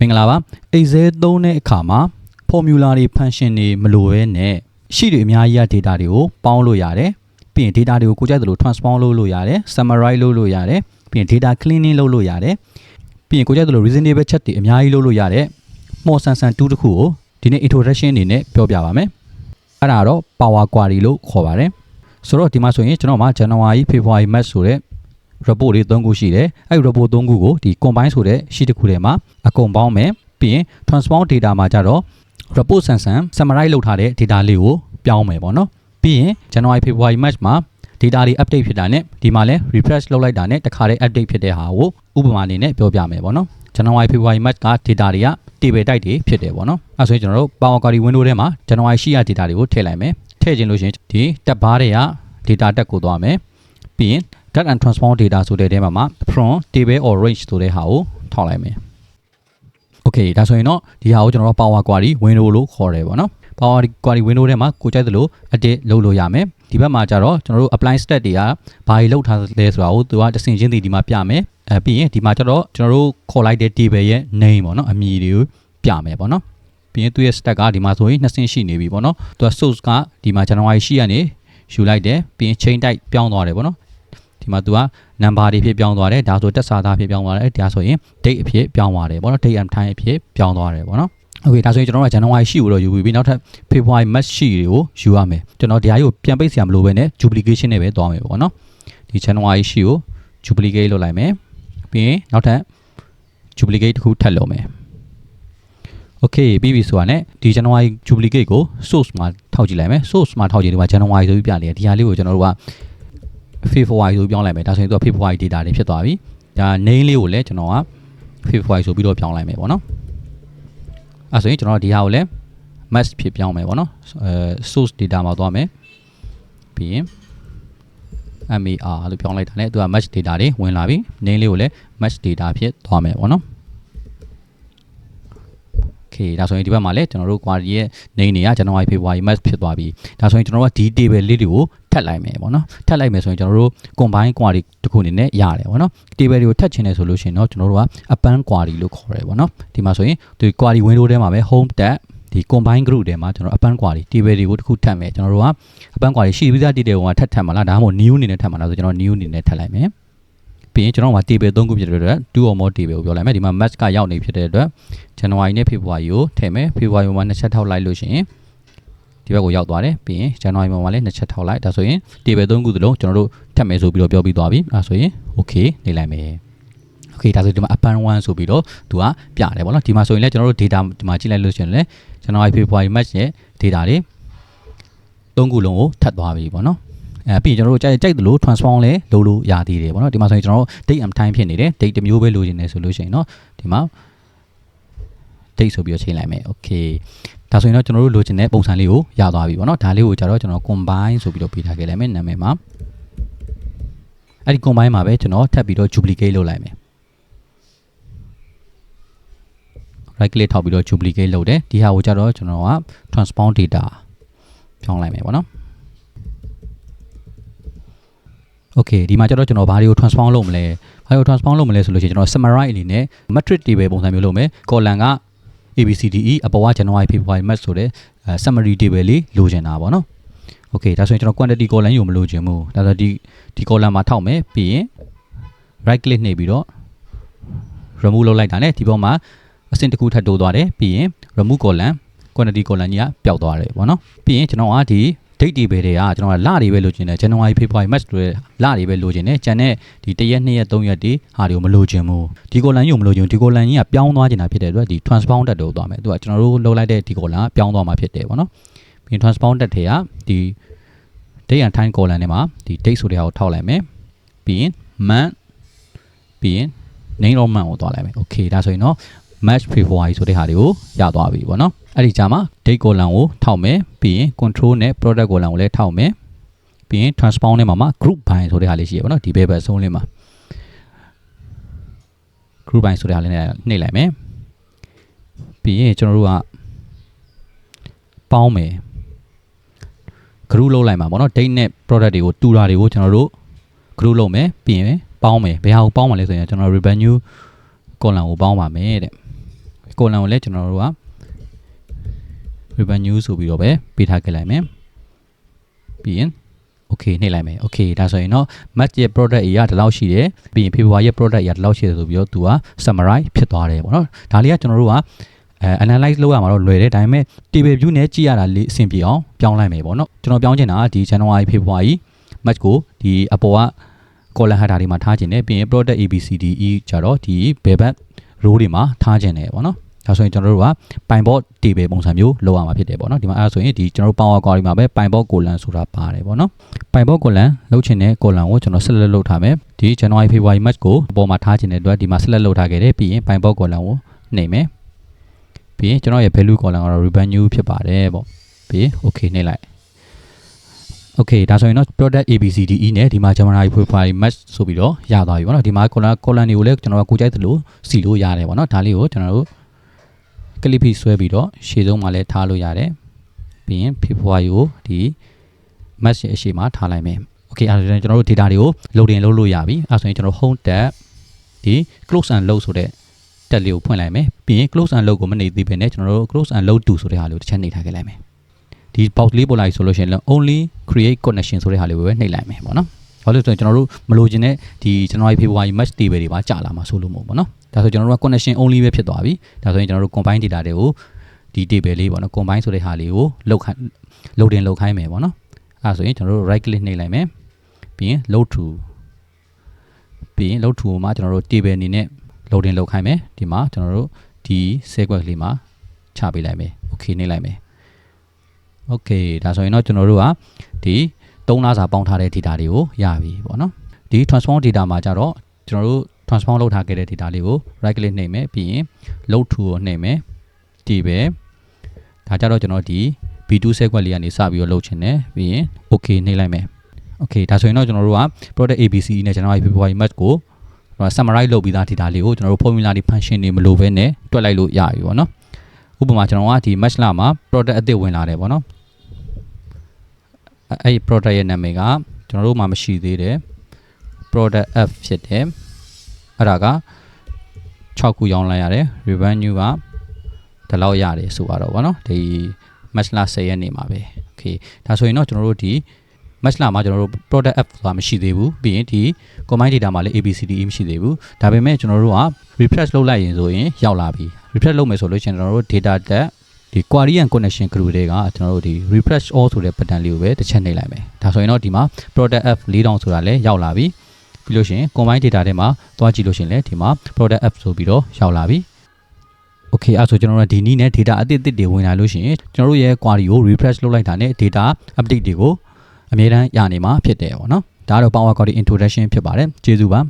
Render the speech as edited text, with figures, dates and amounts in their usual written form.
င်္ဂလာပါ Excel သုံးတဲ့အခါမှာ formula တွေ function တွေမလိုဘဲနဲ့ရှိတွေအများကြီးရ data တွေကိုပေါင်းလို့ရတယ်ပြီးရင် data တွေကိုကိုကြိုက်သလို transform လုပ်လို့ရတယ် summarize လုပ်လို့ရတယ်ပြီးရင် data cleaning လုပ်လို့ရတယ်ပြီးရင်ကိုကြိုက်သလို reasonable check တွေအများကြီးလုပ်လို့ရတယ်မော်ဆန်ဆန်2တစ်ခုကိုဒီနေ့ introduction အနေနဲ့ပြောပြပါမယ်အဲ့ဒါတော့ power query လို့ခေါ်ပါတယ်ဆိုတော့ဒီမှာဆိုရင်ကျွန်တော်မှာ January February March ဆိုတဲ့ report တွေ3ခုရှိတယ်အဲ့ဒီ report 3ခုကိုဒီ combine ဆိုတဲ့ sheet တစ်ခုထဲမှာအကုန်ပေါင်းမယ်ပြီးရင် transform data မှာကြတော့ report ဆန်ဆန် summarize လုပ်ထားတဲ့ data လေးကိုပြောင်းမယ်ပေါ့နော်ပြီးရင် January February March မှာ data တွေ update ဖြစ်တာနဲ့ဒီမှာလဲ refresh လုပ်လိုက်တာနဲ့တခါတည်း update ဖြစ်တဲ့ဟာကိုဥပမာအနေနဲ့ပြောပြမယ်ပေါ့နော် January February March က data တွေက table type တွေဖြစ်တယ်ပေါ့နော်အဲဆိုရင်ကျွန်တော်တို့ Power Query window ထဲမှာ January ရှိရ data တွေကိုထည့်လိုက်မယ်ထည့်ခြင်းလို့ရှိရင်ဒီ tab bar တွေက data တက်ကိုသွားမယ်ပြီးရင် data and transform data ဆိုတဲ့ထဲမှာ from table or range ဆိုတဲ့ဟာကိုထောက်လိုက်မယ် Okay ဒါဆိုရင်တော့ဒီဟာကိုကျွန်တော်တို့ Power Query window လို့ခေါ်တယ်ပေါ့နော် Power Query window ထဲမှာကိုကြိုက်သလို edit လုပ်လို့ရမယ်ဒီဘက်မှာကျတော့ကျွန်တော်တို့ apply stat တွေကဘာတွေလောက်ထားလဲဆိုတာကိုသူကတစ်ဆင့်ချင်းဒီမှာပြမယ်ပြီးရင်ဒီမှာကျတော့ကျွန်တော်တို့ခေါ်လိုက်တဲ့ table ရဲ့ name ပေါ့နော်အမည်တွေကိုပြမယ်ပေါ့နော်ပြီးရင်သူရဲ့ stat ကဒီမှာဆိုရင်2ဆင့်ရှိနေပြီပေါ့နော်သူက source ကဒီမှာ January ရှိရနေယူလိုက်တယ်ပြီးရင် chain type ပြောင်းသွားတယ်ပေါ့နော်ဒီမှာသူက number တွေဖြစ်ပြောင်းသွားတယ်ဒါဆိုတက်စာသားဖြစ်ပြောင်းသွားတယ်ဒါဆိုရင် date အဖြစ်ပြောင်းသွားတယ်ပေါ့နော် date and time အဖြစ်ပြောင်းသွားတယ်ပေါ့နော်Okay ဒါဆိုရင်ကျွန်တော်တို့က January ရှိကိုတော့ယူပြီးနောက်ထပ် February March ရှိတွေကိုယူရမယ်ကျွန်တော်ဒီဟာကြီးကိုပြန်ပိတ်စရာမလိုဘဲနဲ့ duplication နဲ့ပဲသွားမယ်ပေါ့နော်ဒီ January ရှိကို duplicate လုပ်လိုက်မယ်ပြီးရင်နောက်ထပ် duplicate တစ်ခုထပ်လုပ်မယ် Okay ပြီးပြီဆိုတာနဲ့ဒီ January duplicate ကို source မှာထောက်ကြည့်လိုက်မယ် source မှာထောက်ကြည့်ဒီမှာ January ဆိုပြီးပြနေတယ်ဒီဟာလေးကိုကျွန်တော်တို့က February ဆိုပြောင်းလိုက်မယ်ဒါဆိုရင်သူက February data တွေဖြစ်သွားပြီဒါ name လေးကိုလည်းကျွန်တော်က February ဆိုပြီးတော့ပြောင်းလိုက်မယ်ပေါ့နော်အဲဆိုရင်ကျွန်တော်ဒီဟာကိုလည်း match ဖြစ်ပြောင်းမယ်ပေါ့နော်source data မှာသွားမယ်ပြီးရင် MAR လို့ပြောင်းလိုက်တာနဲ့သူက match data တွေဝင်လာပြီ name လေးကိုလည်း match data ဖြစ်သွားမယ်ပေါ့နော် Okay ဒါဆိုရင်ဒီဘက်မှာလည်းကျွန်တော်တို့ query ရဲ့ name တွေက January February March ဖြစ်သွားပြီဒါဆိုရင်ကျွန်တော်တို့ကဒီ table လေးတွေကိုထပ်လိုက်မယ်ပေါ့နော်ထပ်လိုက်မယ်ဆိုရင်ကျွန်တော်တို့ combine query တစ်ခုအနေနဲ့ရတယ်ပေါ့နော် table တွေကိုထပ်ချင်တယ်ဆိုလို့ရှိရင်တော့ကျွန်တော်တို့က append query လို့ခေါ်တယ်ပေါ့နော်ဒီမှာဆိုရင်ဒီ query window ထဲမှာပဲ home tab ဒီ combine group ထဲမှာကျွန်တော် append query table တွေကိုတစ်ခုထပ်မယ်ကျွန်တော်တို့က append query ရှိပြီးသား detail ကိုထပ်မှာလားဒါမှမဟုတ် new အနေနဲ့ထပ်မှာလားဆိုကျွန်တော် new အနေနဲ့ထပ်လိုက်မယ်ပြီးရင်ကျွန်တော်က table 3ခုဖြစ်တဲ့အတွက် 2 or more table ကိုပြောလိုက်မယ်ဒီမှာ match ကရောက်နေဖြစ်တဲ့အတွက် January နဲ့ February ကိုထည့်မယ် February မှာ2ချက်ထောက်လိုက်လို့ရှိရင်ဒီဘက်ကိုရောက်သွားတယ်ပြီးရင် January မှာလည်း2ချက်ထောက်လိုက်ဒါဆိုရင် table 3ခုသလုံးကျွန်တော်တို့ထပ်မယ်ဆိုပြီးတော့ပြောပြီးသွားပြီအဲဆိုရင် okay နေလိုက်မယ် okay ဒါဆိုဒီမှာ append 1ဆိုပြီးတော့သူကပြတယ်ပေါ့နော်ဒီမှာဆိုရင်လည်းကျွန်တော်တို့ data ဒီမှာကြည့်လိုက်လို့ရှိရင်လည်း January February March ရဲ့ data တွေ3ခုလုံးကိုထပ်သွားပြီပေါ့နော်ပြီးရင်ကျွန်တော်တို့ကြိုက်သလို transform လဲလုပ်လို့ရသေးတယ်ပေါ့နော်ဒီမှာဆိုရင်ကျွန်တော်တို့ date and time ဖြစ်နေတယ် date တစ်မျိုးပဲလိုချင်တယ်ဆိုလို့ရှိရင်เนาะဒီမှာ date ဆိုပြီးတော့ချိန်လိုက်မယ် okay ဒါဆိုရင်တော့ကျွန်တော်တို့လိုချင်တဲ့ပုံစံလေးကိုရသွားပြီပေါ့နော်ဒါလေးကိုကြတော့ကျွန်တော် combine ဆိုပြီးတော့ပေးထားခဲ့လိုက်မယ်နာမည်မှာအဲ့ဒီ combine မှာပဲကျွန်တော်ထပ်ပြီးတော့ duplicate လုပ်လိုက်မယ် right click ထောက်ပြီးတော့ duplicate လုပ်တယ်ဒီဟာကိုကြတော့ကျွန်တော်က transform data ပြောင်းလိုက်မယ်ပေါ့နော်Okay ဒီမှာကျတော့ကျွန်တော်ဘာတွေကို transform လုပ်မလဲဘာတွေကို transform လုပ်မလဲဆိုလို့ရှိရင်ကျွန်တော် summarize အနေနဲ့ matrix table ပုံစံမျိုးလုပ်မယ် column က ABCDE အပေါ်က January February March ဆိုတဲ့ summary table လေးလိုချင်တာပေါ့နော် Okay ဒါဆိုရင်ကျွန်တော် quantity column ကိုမလိုချင်ဘူးဒါဆိုဒီ column မှာထောက်မယ်ပြီးရင် right click နှိပ်ပြီးတော့ remove လုပ်လိုက်တာ ਨੇ ဒီပေါ်မှာအဆင့်တစ်ခုထပ်တိုးသွားတယ်ပြီးရင် remove column quantity column ကြီးကပျောက်သွားတယ်ပေါ့နော်ပြီးရင်ကျွန်တော်ကဒီdate တွေပဲတွေကကျွန်တော်ကလတွေပဲလိုချင်တယ် January February March တွေလတွေပဲလိုချင်တယ်ကျန်တဲ့ဒီ1ရက်2ရက်3ရက်တွေဟာတွေကိုမလိုချင်ဘူးဒီ column ကြီးကိုမလိုချင်ဘူးဒီ column ကြီးကပြောင်းသွားချင်တာဖြစ်တဲ့အတွက်ဒီ transform တက်တော့သွားမယ်သူကကျွန်တော်တို့လုပ်လိုက်တဲ့ဒီ column ကပြောင်းသွားမှာဖြစ်တယ်ပေါ့နော်ပြီးရင် transform တက်တွေကဒီ date and time column ထဲမှာဒီ date ဆိုတဲ့ဟာကိုထောက်လိုက်မယ်ပြီးရင် month ပြီးရင် name of month ကိုသွားလိုက်မယ် okay ဒါဆိုရင်တော့ March February ဆိုတဲ့ဟာတွေကိုရသွားပြီပေါ့နော်အဲ့ဒီကြာမှာ date column ကိုထောက်မယ်ပြီးရင် control နဲ့ product column ကိုလည်းထောက်မယ်ပြီးရင် transform ထဲမှာ group by ဆိုတဲ့ဟာလေးရှိရပေါ့နော်ဒီဘက်အဆုံးလေးမှာ group by ဆိုတဲ့ဟာလေးနဲ့နှိပ်လိုက်မယ်ပြီးရင်ကျွန်တော်တို့ကပေါင်းမယ် group လုပ်လိုက်မှာပေါ့နော် date နဲ့ product တွေကိုတူတာတွေကိုကျွန်တော်တို့ group လုပ်မယ်ပြီးရင်ပေါင်းမယ်ဘယ်ဟာကိုပေါင်းမှာလဲဆိုရင်ကျွန်တော် revenue column ကိုပေါင်းပါမယ်တဲ့ column ကိုလည်းကျွန်တော်တို့က revenue ဆိုပြီးတော့ပဲပေးထားခဲ့လိုက်မယ်ပြီးရင် okay နှိပ်လိုက်မယ် okay ဒါဆိုရင်တော့ March ရဲ့ product အရာဒီလောက်ရှိတယ်ပြီးရင် February ရဲ့ product အရာဒီလောက်ရှိတယ်ဆိုပြီးတော့သူက summarize ဖြစ်သွားတယ်ပေါ့နော်ဒါလေးကကျွန်တော်တို့ကanalyze လုပ်ရမှာတော့လွယ်တယ်ဒါပေမဲ့ table view နဲ့ကြည့်ရတာလေးအဆင်ပြေအောင်ပြောင်းလိုက်မယ်ပေါ့နော်ကျွန်တော်ပြောင်းချင်တာဒီ January February March ကိုဒီအပေါ်က column header တွေမှာထားခြင်းနဲ့ပြီးရင် product ABCDE ကြတော့ဒီ bebet row တွေမှာထားခြင်းနဲ့ပေါ့နော်ဒါဆိုရင်ကျွန်တော်တို့က pinboard table ပုံစံမျိုးလုပ်ရမှာဖြစ်တယ်ပေါ့နော်ဒီမှာအဲ့ဒါဆိုရင်ဒီကျွန်တော်တို့ power query မှာပဲ pinboard column ဆိုတာပါတယ်ပေါ့နော် pinboard column လုပ်ချင်တဲ့ column ကိုကျွန်တော် select လုပ်ထားမယ်ဒီ January February March ကိုအပေါ်မှာထားခြင်းတဲ့အတွက်ဒီမှာ select လုပ်ထားခဲ့တယ်ပြီးရင် pinboard column ကိုနှိပ်မယ်ပြီးရင်ကျွန်တော်ရဲ့ value column ကတော့ revenue ဖြစ်ပါတယ်ပေါ့ပြီး okay နှိပ်လိုက် okay ဒါဆိုရင်တော့ product ABCDE နဲ့ဒီမှာ January February March ဆိုပြီးတော့ရသွားပြီပေါ့နော်ဒီမှာ column တွေကိုလည်းကျွန်တော်ကကိုကြိုက်သလိုစီလို့ရတယ်ပေါ့နော်ဒါလေးကိုကျွန်တော်တို့ clip ဖိဆွဲပြီးတော့ရှေ့ဆုံးမှာလည်းထားလို့ရတယ်ပြီးရင် February ကိုဒီ March ရဲ့အရှေ့မှာထားလိုက်မယ် okay အဲ့ဒါကျွန်တော်တို့ data တွေကို loading လုပ်လို့ရပြီအဲ့ဆိုရင်ကျွန်တော် home tab ဒီ close and load ဆိုတဲ့ tab လေးကိုဖွင့်လိုက်မယ်ပြီးရင် close and load ကိုမနှိပ်သေးဘဲနဲ့ကျွန်တော်တို့ close and load to ဆိုတဲ့ဟာလေးကိုတစ်ချက်နှိပ်ထားခဲ့လိုက်မယ်ဒီ box လေးပေါ်လာပြီဆိုလို့ရှိရင်လည်း only create connection ဆိုတဲ့ဟာလေးကိုပဲနှိပ်လိုက်မယ်ပေါ့နော်ဘာလို့လဲဆိုရင်ကျွန်တော်တို့မလိုချင်တဲ့ဒီ January February March table တွေပါကြာလာမှာဆိုလို့မဟုတ်ပေါ့နော်ဒါဆိုကျွန်တော်တို့က connection only ပဲဖြစ်သွားပြီဒါဆိုရင်ကျွန်တော်တို့ combine data တွေကိုဒီ table လေးပေါ့နော် combine ဆိုတဲ့ဟာလေးကို loading လုပ်ခိုင်းမယ်ပေါ့နော်အဲဆိုရင်ကျွန်တော်တို့ right click နှိပ်လိုက်မယ်ပြီးရင် load to ပြီးရင် load to မှာကျွန်တော်တို့ table အနေနဲ့ loading လုပ်ခိုင်းမယ်ဒီမှာကျွန်တော်တို့ဒီ sequence လေးမှာချပေးလိုက်မယ် okay နှိပ်လိုက်မယ်okay ဒါဆိုရင်တော့ကျွန်တော်တို့ကဒီ3လစာပေါင်းထားတဲ့ data တွေကိုရပြီပေါ့နော်ဒီ transform data မှာကြတော့ကျွန်တော်တို့ transform လုပ်ထားခဲ့တဲ့ data လေးကို right click နှိပ်မယ်ပြီးရင် load to ကိုနှိပ်မယ်ဒီပဲဒါကြတော့ကျွန်တော်ဒီ B2 sequence လေးကနေစပြီးတော့လုပ်ချင်တယ်ပြီးရင် okay နှိပ်လိုက်မယ် okay ဒါဆိုရင်တော့ကျွန်တော်တို့က product ABC နဲ့ January February March ကိုsummarize လုပ်ပြီးသား data လေးကိုကျွန်တော်တို့ formula တွေ function တွေမလိုဘဲနဲ့တွက်လိုက်လို့ရပြီပေါ့နော်ဥပမာကျွန်တော်ကဒီ March လမှာ product အသစ်ဝင်လာတယ်ပေါ့နော်အဲ့ product ရဲ့နာမည်ကကျွန်တော်တို့မှမရှိသေးတယ် product F ဖြစ်တယ်အဲ့ဒါက6ခုရောင်းလိုက်ရတယ် revenue ကဒီလောက်ရတယ်ဆိုတော့ဗောနော်ဒီ March လ10ရက်နေ့မှာပဲ okay ဒါဆိုရင်တော့ကျွန်တော်တို့ဒီ March လမှာကျွန်တော်တို့ product F ဆိုတာမရှိသေးဘူးပြီးရင်ဒီ combine data မှာလည်း ABCDE မရှိသေးဘူးဒါပေမဲ့ကျွန်တော်တို့က refresh လုပ်လိုက်ရင်ဆိုရင်ရောက်လာပြီ refresh လုပ်မယ်ဆိုလို့ရှိရင်ကျွန်တော်တို့ data tab ဒီ query and connection group တွေကကျွန်တော်တို့ဒီ refresh all ဆိုတဲ့ button လေးကိုပဲတစ်ချက်နှိပ်လိုက်မယ်ဒါဆိုရင်တော့ဒီမှာ product F 4000ဆိုတာလည်းရောက်လာပြီပြီးလို့ရှိရင် combine data ထဲမှာသွားကြည့်လို့ရှိရင်လည်းဒီမှာ product F ဆိုပြီးတော့ရောက်လာပြီ okay အဲ့ဆိုကျွန်တော်တို့ဒီနည်းနဲ့ data အသစ်တွေဝင်လာလို့ရှိရင်ကျွန်တော်တို့ရဲ့ query ကို refresh လုပ်လိုက်တာနဲ့ data update တွေကိုအမြဲတမ်းရနေမှာဖြစ်တယ်ပေါ့နော်ဒါကတော့ Power Query introduction ဖြစ်ပါတယ်ကျေးဇူးပါ